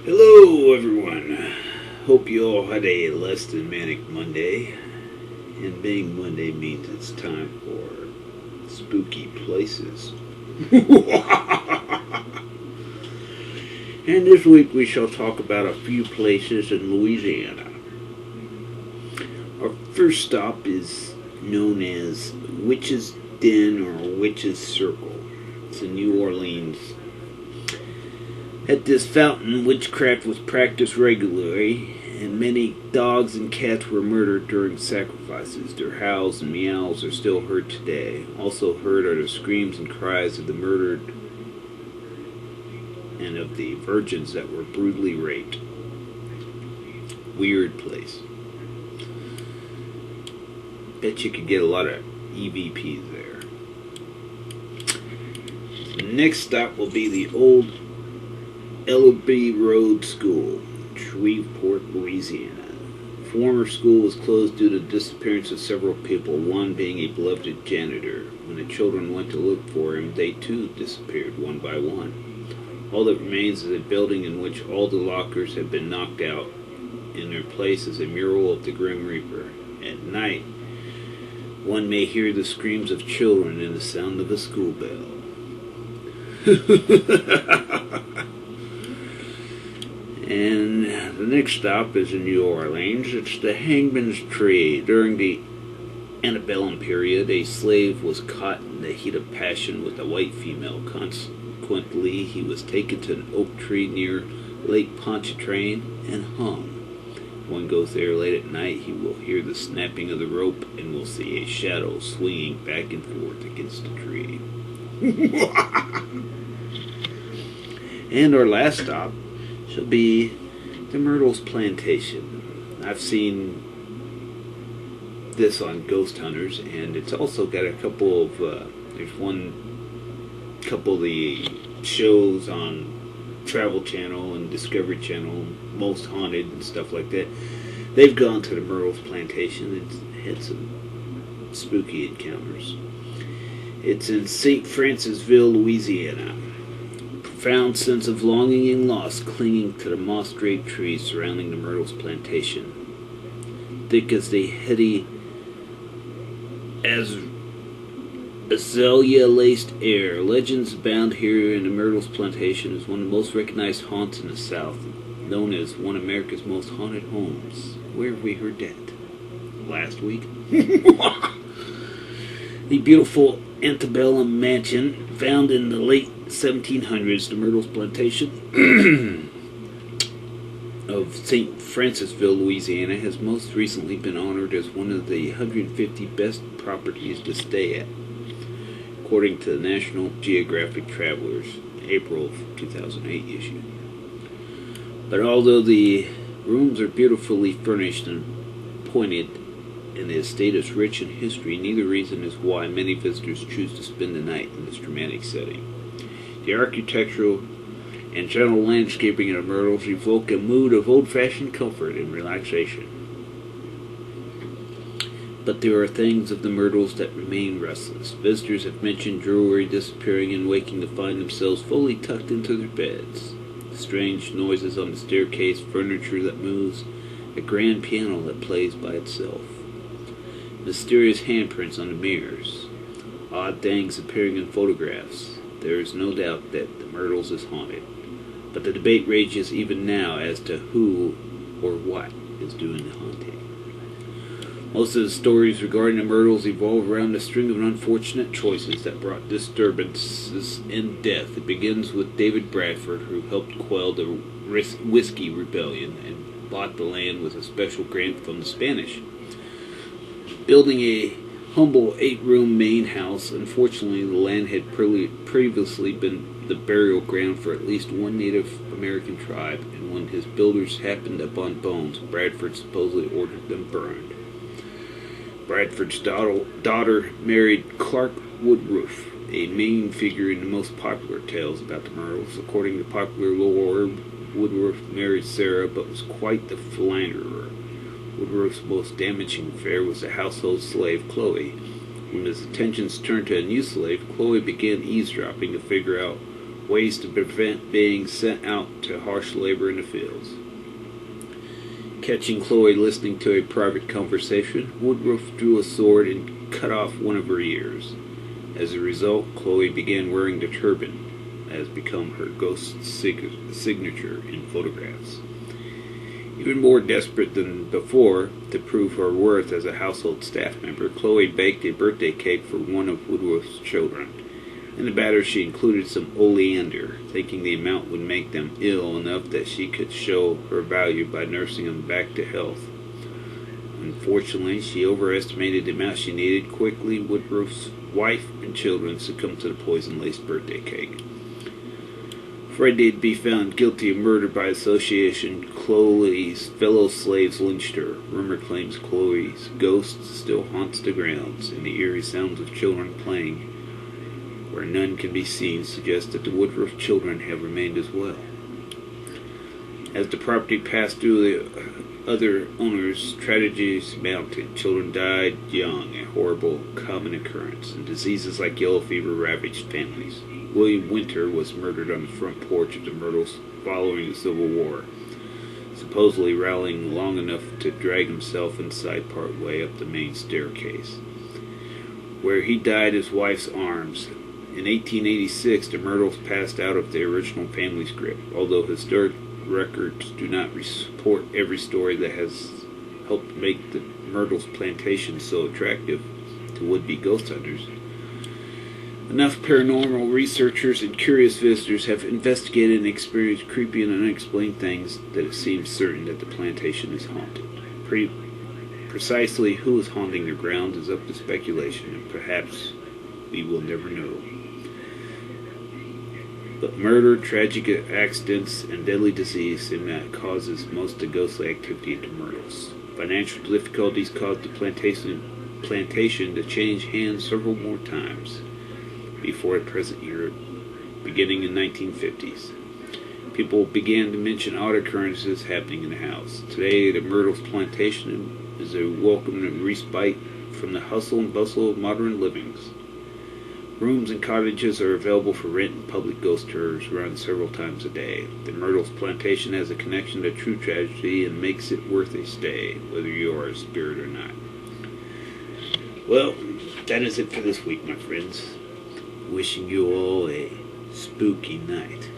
Hello, everyone. Hope you all had a less than manic Monday. And being Monday means it's time for spooky places. And this week we shall talk about a few places in Louisiana. Our first stop is known as Witch's Den or Witch's Circle. It's in New Orleans. At this fountain, witchcraft was practiced regularly, and many dogs and cats were murdered during sacrifices. Their howls and meows are still heard today. Also heard are the screams and cries of the murdered and of the virgins that were brutally raped. Weird place. Bet you could get a lot of EVPs there. The next stop will be the old Ellaby Road School, Shreveport, Louisiana. The former school was closed due to the disappearance of several people, one being a beloved janitor. When the children went to look for him, they too disappeared one by one. All that remains is a building in which all the lockers have been knocked out. In their place is a mural of the Grim Reaper. At night, one may hear the screams of children and the sound of a school bell. And the next stop is in New Orleans. It's the Hangman's Tree. During the antebellum period, a slave was caught in the heat of passion with a white female. Consequently, he was taken to an oak tree near Lake Pontchartrain and hung. If one goes there late at night, he will hear the snapping of the rope and will see a shadow swinging back and forth against the tree. And our last stop shall be the Myrtles Plantation. I've seen this on Ghost Hunters, and it's also got a couple of there's one couple of the shows on Travel Channel and Discovery Channel, Most Haunted and stuff like that. They've gone to the Myrtles Plantation and had some spooky encounters. It's in St. Francisville, Louisiana. Profound sense of longing and loss clinging to the moss-draped trees surrounding the Myrtles Plantation. Thick as the heady azalea-laced air, legends abound here in the Myrtles Plantation is one of the most recognized haunts in the South, known as one of America's most haunted homes. Where have we heard that? Last week? The beautiful antebellum mansion found in the late 1700s, the Myrtles Plantation of St. Francisville, Louisiana, has most recently been honored as one of the 150 best properties to stay at, according to the National Geographic Traveler's April 2008 issue. But although the rooms are beautifully furnished and pointed, and the estate is rich in history, neither reason is why many visitors choose to spend the night in this dramatic setting. The architectural and general landscaping of the Myrtles evoke a mood of old-fashioned comfort and relaxation. But there are things of the Myrtles that remain restless. Visitors have mentioned jewelry disappearing and waking to find themselves fully tucked into their beds. Strange noises on the staircase, furniture that moves, a grand piano that plays by itself. Mysterious handprints on the mirrors, odd things appearing in photographs. There is no doubt that the Myrtles is haunted, but the debate rages even now as to who or what is doing the haunting. Most of the stories regarding the Myrtles evolve around a string of unfortunate choices that brought disturbances and death. It begins with David Bradford, who helped quell the Whiskey Rebellion and bought the land with a special grant from the Spanish. Building a humble 8-room main house, unfortunately the land had previously been the burial ground for at least one Native American tribe, and when his builders happened upon bones, Bradford supposedly ordered them burned. Bradford's daughter married Clark Woodruff, a main figure in the most popular tales about the Myrtles. According to popular lore, Woodruff married Sarah, but was quite the philanderer. Woodruff's most damaging affair was the household slave, Chloe. When his attentions turned to a new slave, Chloe began eavesdropping to figure out ways to prevent being sent out to harsh labor in the fields. Catching Chloe listening to a private conversation, Woodruff drew a sword and cut off one of her ears. As a result, Chloe began wearing the turban, as become her ghost signature in photographs. Even more desperate than before to prove her worth as a household staff member, Chloe baked a birthday cake for one of Woodruff's children. In the batter she included some oleander, thinking the amount would make them ill enough that she could show her value by nursing them back to health. Unfortunately, she overestimated the amount she needed. Quickly, Woodruff's wife and children succumbed to the poison-laced birthday cake. Afraid they'd be found guilty of murder by association, Chloe's fellow slaves lynched her. Rumor claims Chloe's ghost still haunts the grounds, and the eerie sounds of children playing where none can be seen suggest that the Woodruff children have remained as well. As the property passed through the other owners, tragedies mounted. Children died young, a horrible common occurrence, and diseases like yellow fever ravaged families. William Winter was murdered on the front porch of the Myrtles following the Civil War, supposedly rallying long enough to drag himself inside part way up the main staircase, where he died his wife's arms. In 1886, the Myrtles passed out of the original family's grip, although historic records do not report every story that has helped make the Myrtles plantation so attractive to would-be ghost hunters. Enough paranormal researchers and curious visitors have investigated and experienced creepy and unexplained things that it seems certain that the plantation is haunted. Precisely who is haunting the grounds is up to speculation, and perhaps we will never know. But murder, tragic accidents, and deadly disease seem that causes most of the ghostly activity at the Myrtles. Financial difficulties caused the plantation to change hands several more times before the present year, beginning in the 1950s. People began to mention odd occurrences happening in the house. Today, the Myrtles plantation is a welcome respite from the hustle and bustle of modern livings. Rooms and cottages are available for rent, and public ghost tours run several times a day. The Myrtles plantation has a connection to true tragedy and makes it worth a stay, whether you are a spirit or not. Well, that is it for this week, my friends. Wishing you all a spooky night.